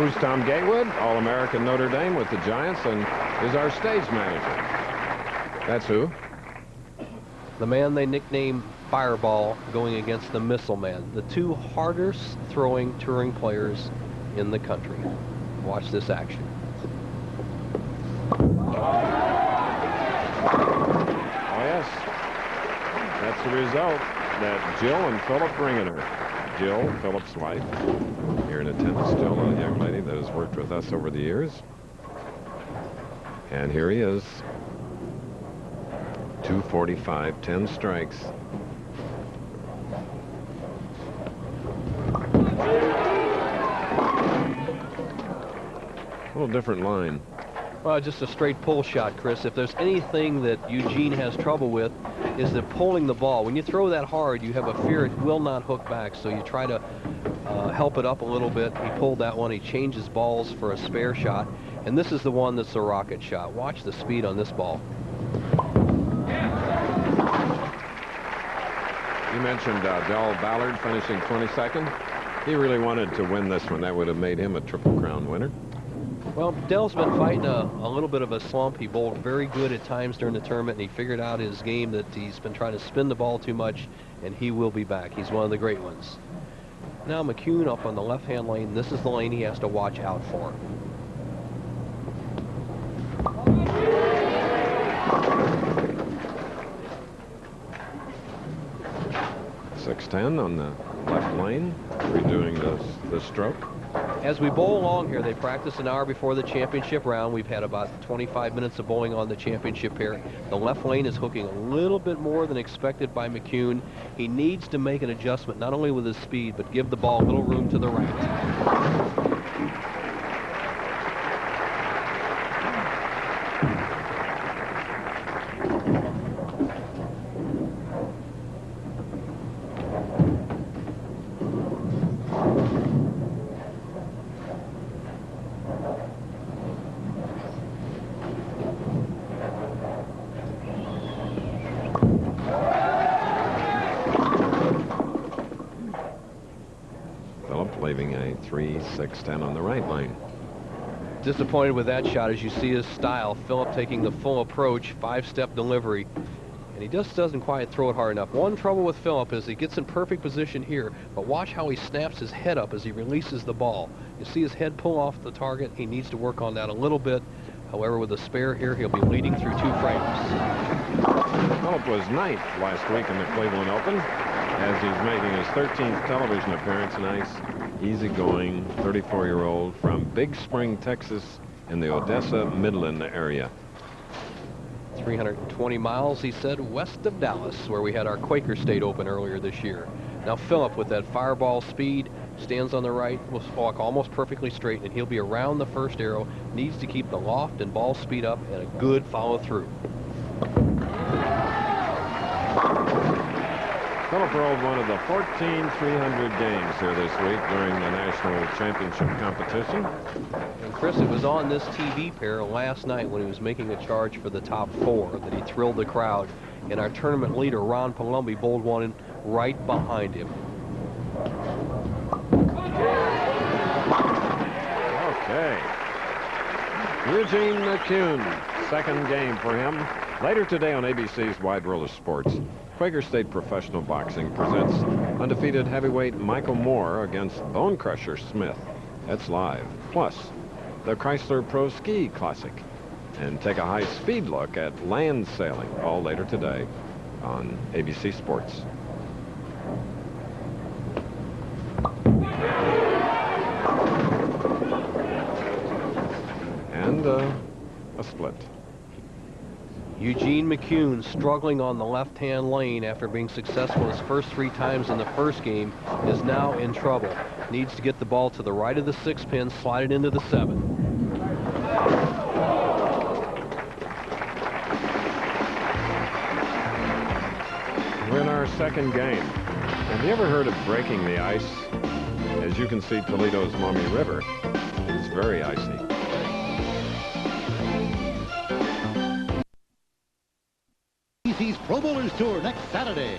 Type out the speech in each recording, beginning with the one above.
Who's Tom Gatewood, All-American Notre Dame with the Giants, and is our stage manager. That's who? The man they nickname Fireball, going against the Missile Man, the two hardest throwing touring players in the country. Watch this action. Oh, yes. That's the result. That Jill and Philip Ringener. Jill, Philip's wife, here in attendance still, a young lady that has worked with us over the years. And here he is. 245, 10 strikes. A little different line. Well, just a straight pull shot, Chris. If there's anything that Eugene has trouble with, is that pulling the ball. When you throw that hard, you have a fear it will not hook back, so you try to help it up a little bit. He pulled that one. He changes balls for a spare shot, and this is the one that's a rocket shot. Watch the speed on this ball. You mentioned Del Ballard finishing 22nd. He really wanted to win this one. That would have made him a Triple Crown winner. Well, Dell's been fighting a little bit of a slump. He bowled very good at times during the tournament, and he figured out his game that he's been trying to spin the ball too much, and he will be back. He's one of the great ones. Now McCune up on the left-hand lane. This is the lane he has to watch out for. .610 on the left lane, redoing the stroke. As we bowl along here, they practice an hour before the championship round. We've had about 25 minutes of bowling on the championship pair. The left lane is hooking a little bit more than expected by McCune. He needs to make an adjustment, not only with his speed, but give the ball a little room to the right. Leaving a 3-6-10 on the right lane. Disappointed with that shot. As you see his style, Philip taking the full approach, 5-step delivery, and he just doesn't quite throw it hard enough. One trouble with Philip is he gets in perfect position here, but watch how he snaps his head up as he releases the ball. You see his head pull off the target. He needs to work on that a little bit. However, with a spare here, he'll be leading through 2 frames. Philip was 9th last week in the Cleveland Open, as he's making his 13th television appearance. Nice, easygoing 34-year-old from Big Spring, Texas, in the Odessa, Midland area. 320 miles, he said, west of Dallas, where we had our Quaker State Open earlier this year. Now Philip, with that fireball speed, stands on the right, will walk almost perfectly straight, and he'll be around the first arrow. Needs to keep the loft and ball speed up and a good follow-through. Philip rolled one of the 14 300 games here this week during the National Championship competition. And Chris, it was on this TV pair last night when he was making a charge for the top 4 that he thrilled the crowd. And our tournament leader, Ron Palumbi, bowled one in right behind him. Okay. Eugene McCune, second game for him. Later today on ABC's Wide World of Sports, Quaker State Professional Boxing presents undefeated heavyweight Michael Moore against Bone Crusher Smith. That's live. Plus, the Chrysler Pro Ski Classic. And take a high-speed look at land sailing, all later today on ABC Sports. And a split. Eugene McCune struggling on the left-hand lane after being successful his first 3 times in the first game is now in trouble. Needs to get the ball to the right of the 6 pin, slide it into the 7. We're in our second game. Have you ever heard of breaking the ice? As you can see, Toledo's Maumee River is very icy. ABC's Pro Bowlers Tour next Saturday.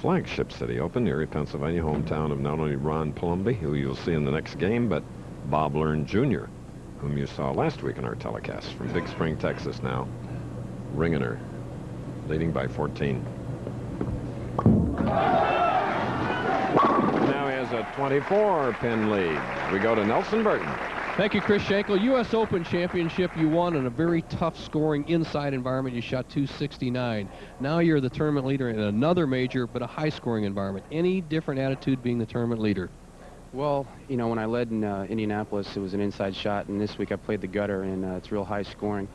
flagship City Open, Erie, Pennsylvania, hometown of not only Ron Plumby, who you'll see in the next game, but Bob Learn Jr., whom you saw last week in our telecast. From Big Spring, Texas now, Ringener leading by 14. Now he has a 24-pin lead. We go to Nelson Burton. Thank you, Chris Schenkel. U.S. Open Championship you won in a very tough scoring inside environment. You shot 269. Now you're the tournament leader in another major, but a high scoring environment. Any different attitude being the tournament leader? Well, you know, when I led in Indianapolis, it was an inside shot, and this week I played the gutter, and it's real high scoring.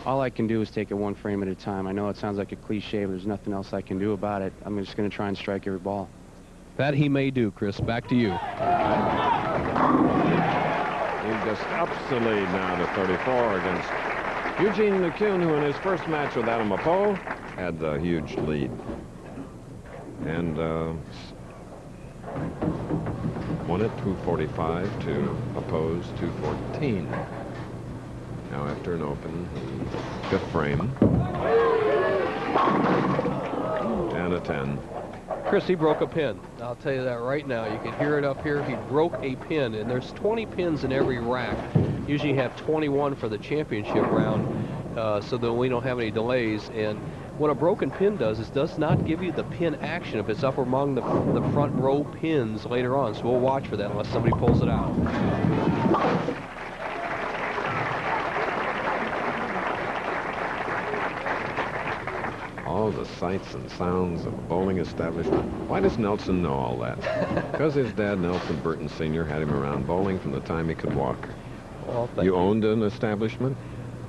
All I can do is take it one frame at a time. I know it sounds like a cliche, but there's nothing else I can do about it. I'm just going to try and strike every ball. That he may do, Chris. Back to you. He just ups the lead now to 34 against Eugene McCune, who in his first match with Adam Apo had the huge lead. And won it 245 to Apo's 214. Now after an open, fifth frame. And a 10. Chris, he broke a pin. I'll tell you that right now. You can hear it up here. He broke a pin, and there's 20 pins in every rack. Usually you have 21 for the championship round, so that we don't have any delays. And what a broken pin does is does not give you the pin action if it's up among the front row pins later on. So we'll watch for that unless somebody pulls it out. All the sights and sounds of a bowling establishment. Why does Nelson know all that? Because his dad, Nelson Burton Sr., had him around bowling from the time he could walk. Well, You owned an establishment?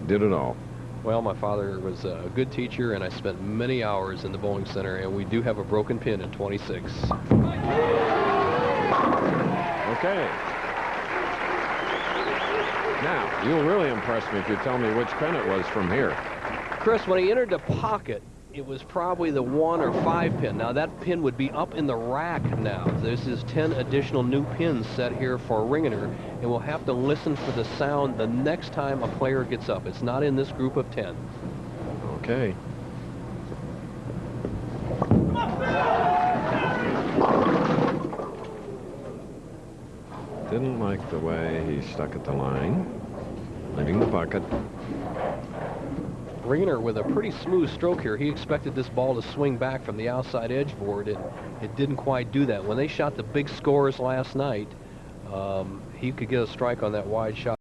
Did it all? Well, my father was a good teacher, and I spent many hours in the bowling center, and we do have a broken pin at 26. Okay. Now, you'll really impress me if you tell me which pin it was from here. Chris, when he entered the pocket, it was probably the 1 or 5 pin. Now that pin would be up in the rack now. This is 10 additional new pins set here for Ringener, and we'll have to listen for the sound the next time a player gets up. It's not in this group of 10. Okay. Didn't like the way he stuck at the line, leaving the pocket. Ringener with a pretty smooth stroke here. He expected this ball to swing back from the outside edge board, and it didn't quite do that. When they shot the big scores last night, he could get a strike on that wide shot.